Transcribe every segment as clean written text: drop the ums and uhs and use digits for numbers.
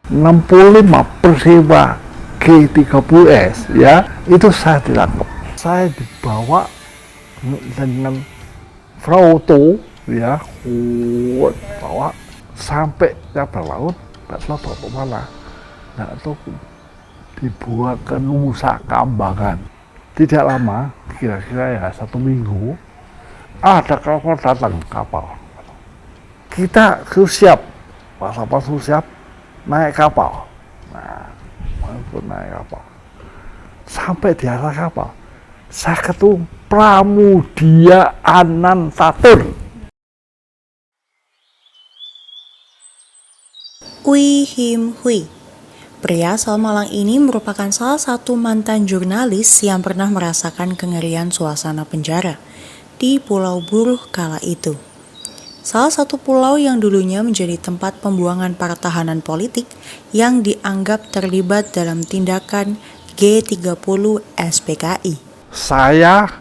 65 peristiwa G30S ya, itu saya ditangkap. Saya dibawa dengan foto ya, bawa sampai kapal laut, nggak tahu bawa kemana, nggak tahu, dibuang ke Nusa Kambangan. Tidak lama, kira-kira ya 1 minggu, ada kapal datang, kapal. Kita siap, pas siap naik kapal. Nah, naik kapal. Sampai di atas kapal, saya ketemu Pramudia Anantatur. Ui Him Hui. Pria asal Malang ini merupakan salah satu mantan jurnalis yang pernah merasakan kengerian suasana penjara di Pulau Buruh kala itu. Salah satu pulau yang dulunya menjadi tempat pembuangan para tahanan politik yang dianggap terlibat dalam tindakan G30 SPKI. Saya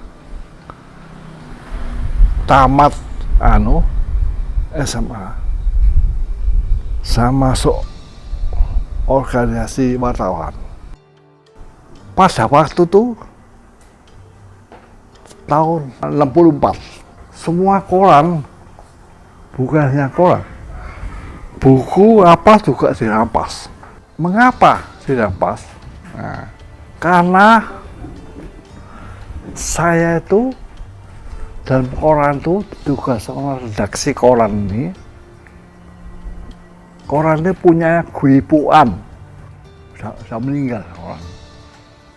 tamat SMA. Saya masuk organisasi wartawan. Pada waktu itu tahun 64, semua koran, bukan hanya koran, buku apa juga dirampas. Mengapa dirampas? Nah, karena saya itu dan koran itu juga sama redaksi koran ini. Koran ini punya Gui Puan, sudah meninggal orang,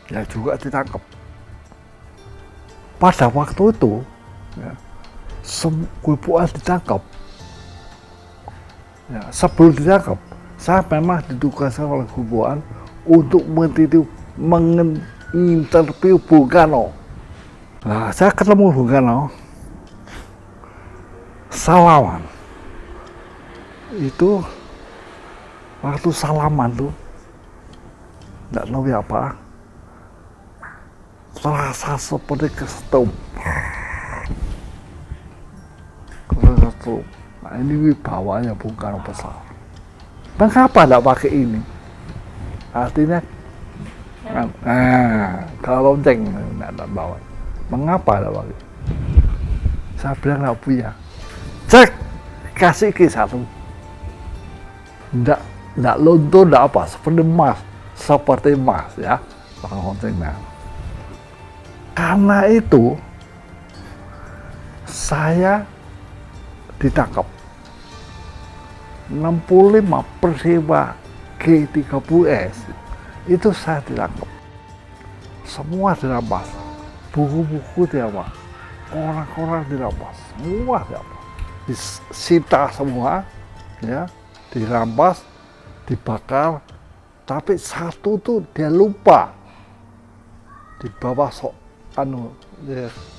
ya juga ditangkap. Pada waktu itu, ya, Gui Puan ditangkap. Ya, sebelum ditangkap, saya memang ditugaskan oleh Gui Puan untuk menginterview Bung Karno. Nah, saya ketemu Bung Karno, salaman. Itu waktu salaman tuh, nggak tahu ya apa, terasa seperti kesetup. Nah, ini wibawanya Bung Karno besar. Mengapa nggak pakai ini? Artinya, kalau lonceng nggak bawa. Mengapa nggak pakai? Saya bilang nggak punya. Cek, kasih ke satu. Nggak luntur, nggak apa, seperti emas ya, loncengnya. Karena itu saya ditangkap. 65 peristiwa G30S itu saya ditangkap. Semua dirampas, buku-buku dirampas, koran-koran dirampas, semua dirampas, disita semua, ya, dirampas, dibakar. Tapi satu tuh dia lupa, di bawah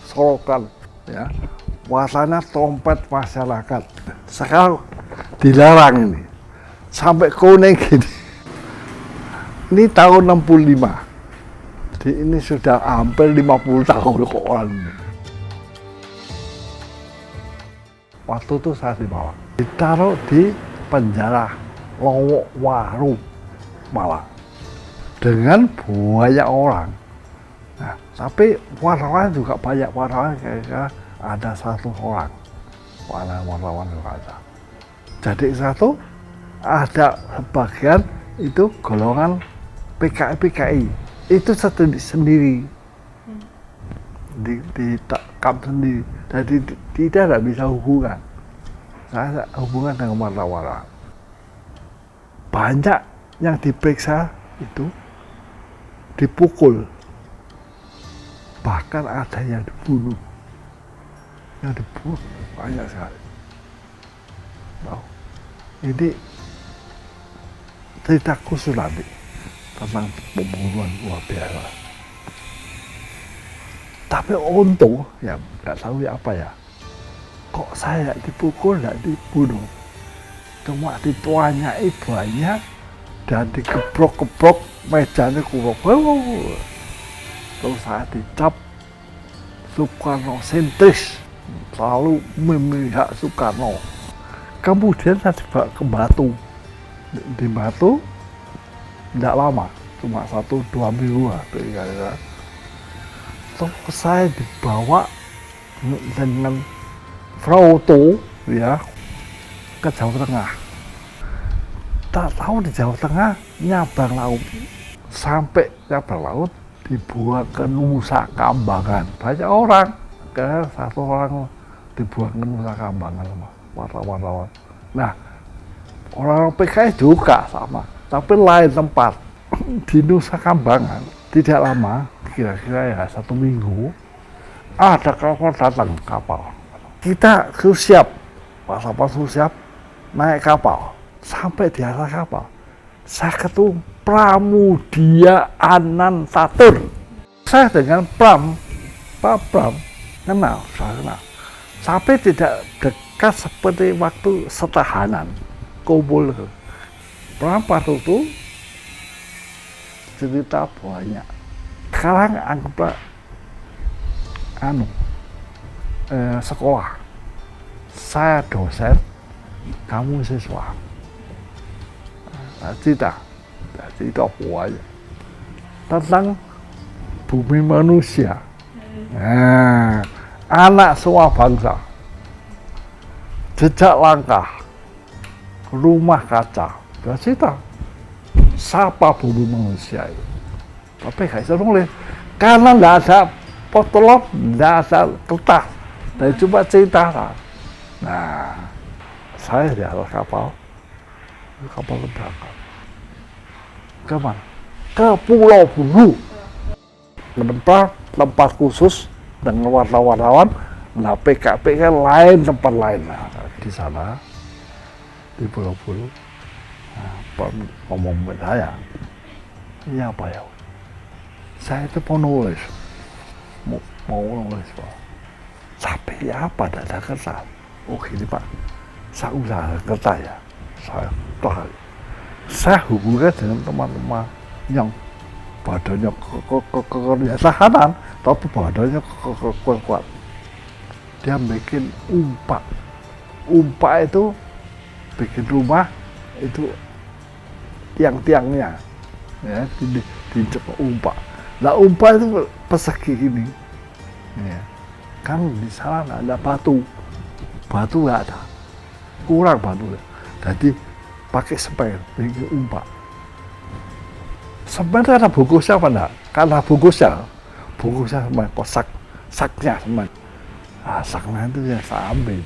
sorokan, ya, warnanya trompet masyarakat. Sekarang dilarang ini, sampai kuning gini. Ini tahun 65, jadi ini sudah hampir 50 tahun kok orang ini. Waktu itu saya dibawa, ditaruh di penjara Lowokwaru, Malang, dengan banyak orang. Nah, tapi wartawan juga banyak, wartawan kira-kira ada 100 orang, wartawan juga ada. Jadi satu, ada sebagian itu golongan PKI, itu sendiri, ditekam sendiri, jadi tidak bisa hubungan. Saya hubungan dengan wartawan. Banyak yang diperiksa itu dipukul, bahkan ada yang dibunuh, banyak sekali. Nah, ini cerita khusus nanti tentang pembunuhan luar biasa. Tapi untung, ya nggak tahu ya apa ya, kok saya dipukul nggak dibunuh, cuma dituanyai banyak dan dikebrok-kebrok, mejanya kubrok. Terus saya dicap Soekarno sentris, selalu memihak Soekarno. Kemudian saya dibawa ke Batu, di Batu tidak lama, cuma 1-2 minggu lah. Terus saya dibawa dengan Frauto ya ke Jawa Tengah. Tak tahu di Jawa Tengah nyabrang laut, sampai nyabrang laut dibuang ke Nusa Kambangan. Banyak orang, ke satu orang dibuang ke Nusa Kambangan sama wartawan. Nah, orang PKS juga sama, tapi lain tempat. Di Nusa Kambangan tidak lama, kira-kira ya 1 minggu, ada kapal datang, kapal. Kita harus siap, pas siap naik kapal. Sampai di atas kapal, saya ketemu Pramudia Anantatur. Saya dengan Pak Pram kenal, saya kenal. Sampai tidak dekat seperti waktu setahanan kumpul. Pram itu cerita banyak. Sekarang anggaplah sekolah. Saya dosen, kamu siswa. Cerita banyak tentang bumi manusia. Nah, anak semua bangsa, jejak langkah, rumah kaca. Cerita siapa bumi manusia itu. Tapi nggak bisa nulis karena nggak ada potolog, nggak ada kertas, dan cuma cerita. Nah, saya di atas kapal terbakar. Kemana? Ke Pulau Buru. Tempat khusus dengan wartawan. Nah, PKP lain, tempat lain. Nah, di sana, di Pulau Buru, ngomong ke saya, ini apa ya? Saya itu mau nulis, mau nulis Pak. Tapi apa ada kertas? Oh gini Pak, saya usaha kertas ya. Saya hubungkan dengan teman-teman yang badannya kerja tahanan, tapi badannya kuat. Dia bikin umpak. Umpak itu bikin rumah itu tiang-tiangnya, ya, diinjek umpak. Nah umpak itu persegi gini, ya. Kan di sana nggak ada batu nggak ada, kurang batu. Jadi pakai semen, bikin umpak. Semen itu ada bungkusnya apa enggak? Karena bungkusnya semen, kok saknya semen. Nah, saknya itu yang saya ambil,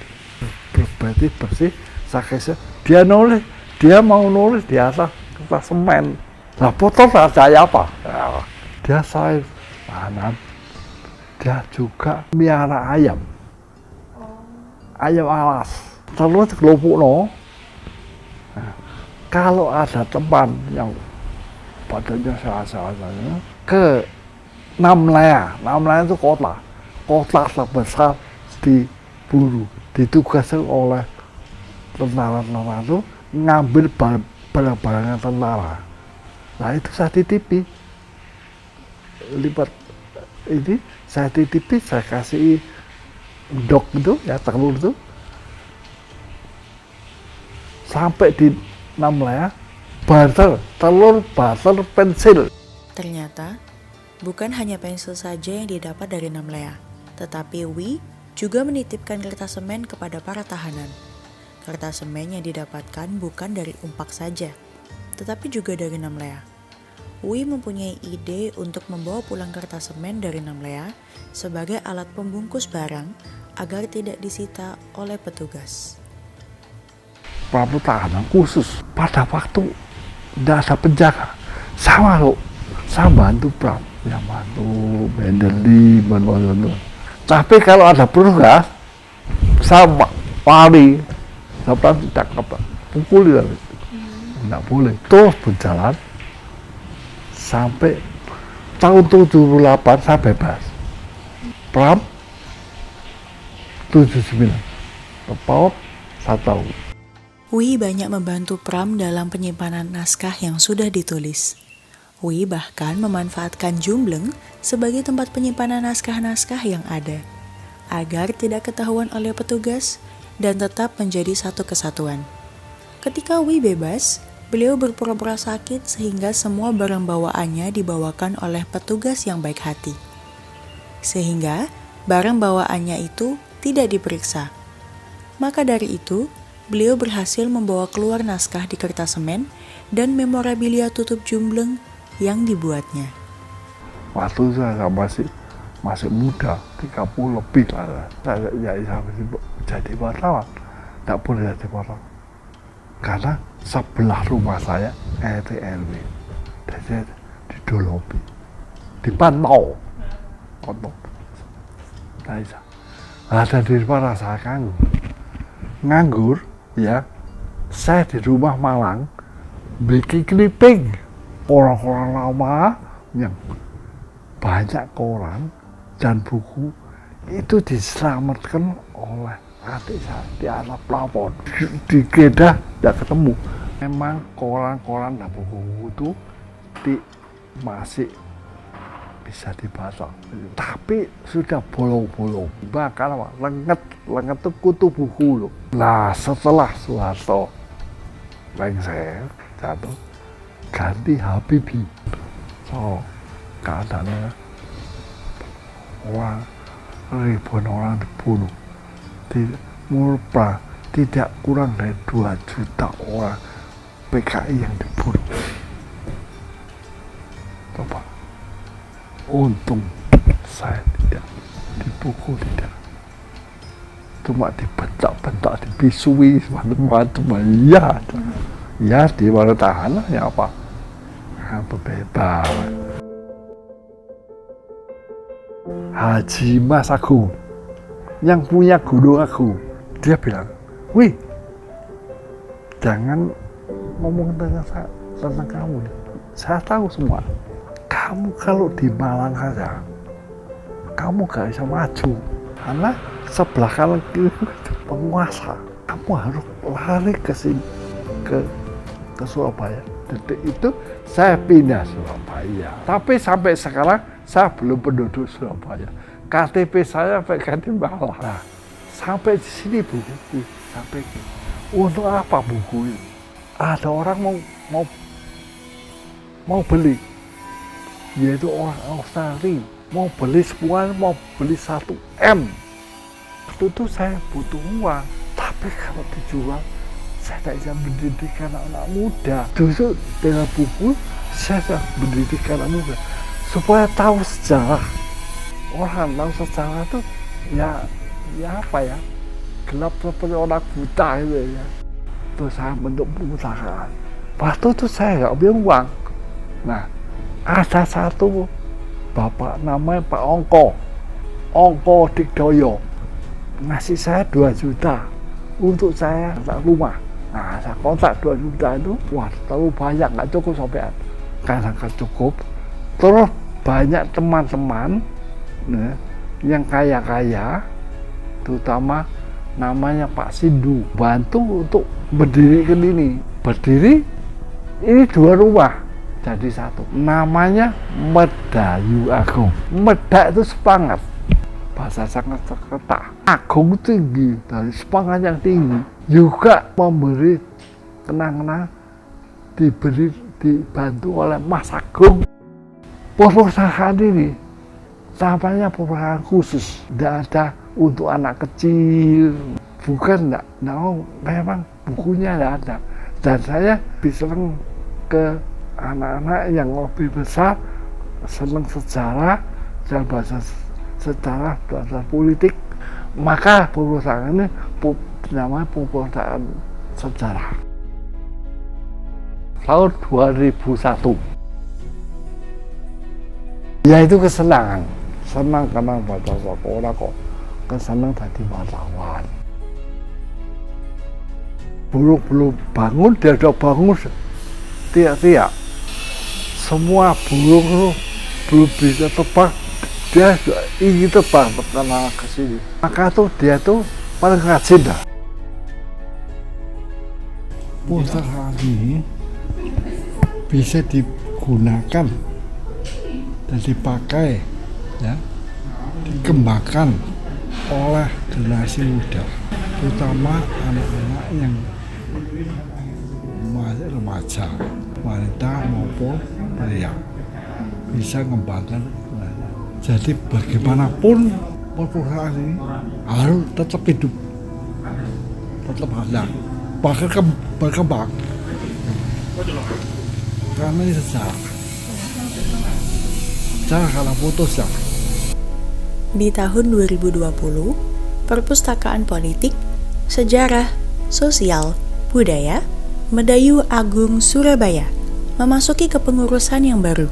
berarti bersih, saknya dia mau nulis di atas kertas semen. Nah, foto saya apa? Nah, dia saya, dia juga miara ayam alas. Terus kelompok nah, kalau ada teman yang badannya sehat-sehat ke Namlaya itu kota terbesar di Buru, ditugaskan oleh tentara itu ngambil barang-barangnya tentara. Nah itu saya titipi, lipat ini saya titipi, saya kasih dok itu ya, telur itu sampai di Namlaya, telur barter pensil. Ternyata bukan hanya pensil saja yang didapat dari Namlaya, tetapi Wi juga menitipkan kertas semen kepada para tahanan. Kertas semen yang didapatkan bukan dari umpak saja, tetapi juga dari Namlaya. Wi mempunyai ide untuk membawa pulang kertas semen dari Namlaya sebagai alat pembungkus barang agar tidak disita oleh petugas. Prabu tahanan khusus pada waktu tidak ada penjaga, sama loh, saya bantu Pram, yang bantu Mendeli, bantu. Tapi kalau ada petugas, saya lari, saya tidak pukul, tidak boleh. Terus berjalan sampai tahun 78 saya bebas. Pram 79, lepas 1 tahun. Wi banyak membantu Pram dalam penyimpanan naskah yang sudah ditulis. Wi bahkan memanfaatkan Jumbleng sebagai tempat penyimpanan naskah-naskah yang ada, agar tidak ketahuan oleh petugas dan tetap menjadi satu kesatuan. Ketika Wi bebas, beliau berpura-pura sakit sehingga semua barang bawaannya dibawakan oleh petugas yang baik hati. Sehingga barang bawaannya itu tidak diperiksa. Maka dari itu, beliau berhasil membawa keluar naskah di kertas semen dan memorabilia tutup jumbleng yang dibuatnya. Waktu saya masih muda, 30 lebih lah. Saya jadi wartawan. Tidak boleh jadi wartawan. Karena sebelah rumah saya RT RW. Jadi didolopi. Dipantau. Ada di mana saya nganggur, ya. Saya di rumah Malang bikin clipping orang-orang lama yang banyak koran dan buku itu diselamatkan oleh adik saya di atas plafon. Digeledah tidak ketemu. Memang koran-koran dan buku itu masih bisa dibaca, tapi sudah bolong-bolong. Bahkan lenget itu kutu buku loh. Nah, setelah Soeharto lengser jatuh, ganti Habibie. So, keadaannya ribuan orang dibunuh. Tidak kurang dari 2 juta orang PKI yang dibunuh. Coba. Untung saya tidak dipukul, tidak. Cuma dibentak-bentak, dibisui, macam-macam. Ya di mana tahanan ya apa? Bebas. Haji Mas Agung yang punya Gunung Agung, dia bilang, "Wih, jangan ngomong tentang kamu. Saya tahu semua. Kamu kalau di Malang saja, kamu gak bisa maju. Karena sebelah kanan kiri penguasa. Kamu harus lari ke sini, ke Surabaya." Detik itu saya pindah Surabaya. Tapi sampai sekarang saya belum penduduk Surabaya. KTP saya pakai di Malang. Nah, sampai di sini bukuku. Sampai untuk apa buku ini? Ada orang mau beli, yaitu orang Australia. Mau beli semuanya, mau beli 1 M. Itu saya butuh uang. Tapi kalau dijual, saya tidak bisa mendidik anak muda. Justru dengan buku, saya bisa mendidik anak muda. Supaya tahu sejarah. Orang tahu sejarah itu, ya apa ya, gelap seperti orang buta gitu ya. Itu saya bentuk pengusahaan. Waktu itu saya nggak punya uang. Nah, ada satu bapak namanya Pak Ongko Dikdoyo, ngasih saya 2 juta untuk saya rumah. Nah, saya kontrak 2 juta itu, wah terlalu banyak, nggak cukup sampai karena nggak cukup. Terus banyak teman-teman yang kaya-kaya, terutama namanya Pak Sindu, bantu untuk berdirikan ini. Berdiri ini 2 rumah jadi 1. Namanya Medayu Agung. Meda itu semangat, bahasa Sanskerta. Agung tinggi, dari semangat yang tinggi. Juga memberi kenang-kenang, dibantu oleh Mas Agung. Perpustakaan ini namanya perpustakaan khusus, tidak ada untuk anak kecil, bukan, memang bukunya tidak ada. Dan saya bisa ke anak-anak yang lebih besar, senang sejarah dan bahasa sejarah, bahasa politik, maka perpustakaan ini namanya perpustakaan sejarah. Tahun 2001, ya itu kesenangan, senang karena baca sekolah kok, kesenang tadi wartawan. Belum bangun, dia udah bangun, tiap-tiap. Semua burung itu belum bisa terbang, dia ingin terbang karena ke sini. Maka tuh dia tuh paling rajin dah. Perpustakaan ini bisa digunakan dan dipakai, ya, dikembangkan oleh generasi muda, terutama anak-anak yang masih remaja. saja, wanita maupun pria bisa mengembangkan. Jadi bagaimanapun perpustakaan ini harus tetap hidup, tetap ada, bahkan berkembang. Karena ini sejarah kalah putus ya. Di tahun 2020, Perpustakaan Politik, Sejarah, Sosial, Budaya, Medayu Agung Surabaya memasuki kepengurusan yang baru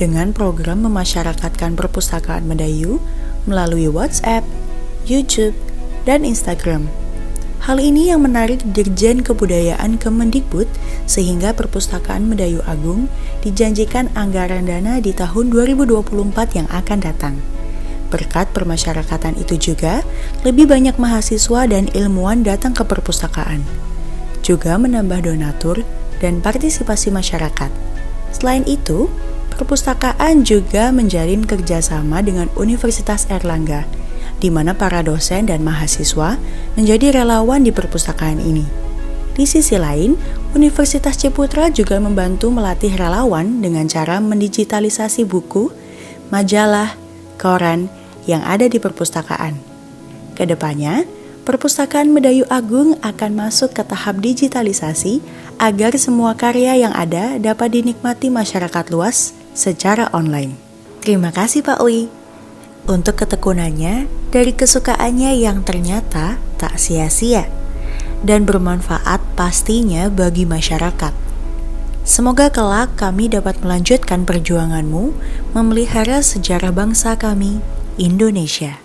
dengan program memasyarakatkan perpustakaan Medayu melalui WhatsApp, YouTube, dan Instagram. Hal ini yang menarik Dirjen Kebudayaan Kemendikbud sehingga Perpustakaan Medayu Agung dijanjikan anggaran dana di tahun 2024 yang akan datang. Berkat permasyarakatan itu juga, lebih banyak mahasiswa dan ilmuwan datang ke perpustakaan. Juga menambah donatur dan partisipasi masyarakat. Selain itu, perpustakaan juga menjalin kerjasama dengan Universitas Airlangga, di mana para dosen dan mahasiswa menjadi relawan di perpustakaan ini. Di sisi lain, Universitas Ciputra juga membantu melatih relawan dengan cara mendigitalisasi buku, majalah, koran yang ada di perpustakaan. Kedepannya, Perpustakaan Medayu Agung akan masuk ke tahap digitalisasi agar semua karya yang ada dapat dinikmati masyarakat luas secara online. Terima kasih Pak Wi. Untuk ketekunannya, dari kesukaannya yang ternyata tak sia-sia dan bermanfaat pastinya bagi masyarakat. Semoga kelak kami dapat melanjutkan perjuanganmu memelihara sejarah bangsa kami, Indonesia.